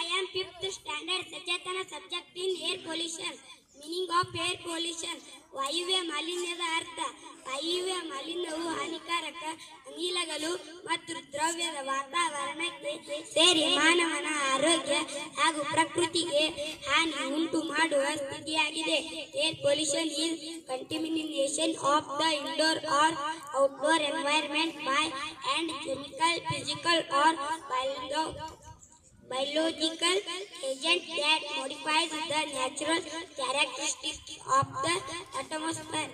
I am fifth standard. ಸಚೇತನ subject in air pollution. Meaning of air pollution. ವಾಯುವ್ಯ ಮಾಲಿನ್ಯದ ಅರ್ಥ. ವಾಯುವ್ಯ ಮಾಲಿನ್ಯವು ಹಾನಿಕಾರಕ ಅನಿಲಗಳು ಮತ್ತು ದ್ರವ್ಯದ ವಾತಾವರಣಕ್ಕೆ ಸೇರಿ ಮಾನವನ ಆರೋಗ್ಯ ಹಾಗೂ ಪ್ರಕೃತಿಗೆ ಹಾನಿ ಉಂಟು ಮಾಡುವ ಸ್ಥಿತಿಯಾಗಿದೆ. Air pollution is contamination of the indoor or outdoor environment by and chemical, physical or biological agent that modifies the natural characteristics of the atmosphere.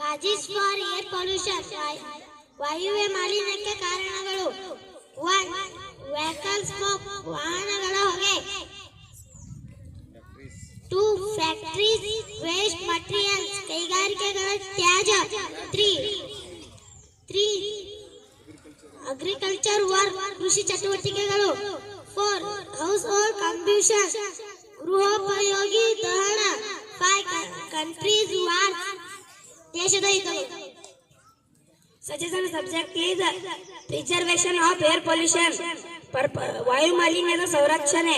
Causes for air pollution. ವಾಯುವ್ಯ ಮಾಲಿನ್ಯಕ್ಕೆ ಕಾರಣಗಳು. 1. Vehicle smoke, ವಾಹನಗಳ ಹೊಗೆ. 2. Factories waste materials, ಕೈಗಾರಿಕೆಗಳ ತ್ಯಾಜ್ಯ. 3. Agriculture work, ಕೃಷಿ ಚಟುವಟಿಕೆಗಳು. 4. Household combustion, ಗೃಹೋಪಯೋಗಿ ದಹನ. 5. Countries war, ದೇಶದ ಯುದ್ಧಗಳು. ಸಚೇತನ subject is preservation of air pollution, ವಾಯು ಮಾಲಿನ್ಯದ ಸಂರಕ್ಷಣೆ.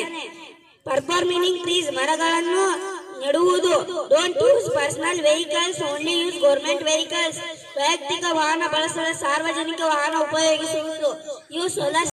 ಪರ್ಪರ್ ಮೀನಿಂಗ್ ಟ್ರೀಸ್, ಮರಗಳನ್ನು ನೆಡುವುದು. Don't use personal vehicles, only use government vehicles. ವೈಯಕ್ತಿಕ ವಾಹನ ಬಳಸಲು ಸಾರ್ವಜನಿಕ ವಾಹನ ಉಪಯೋಗಿಸುವುದು. Use solar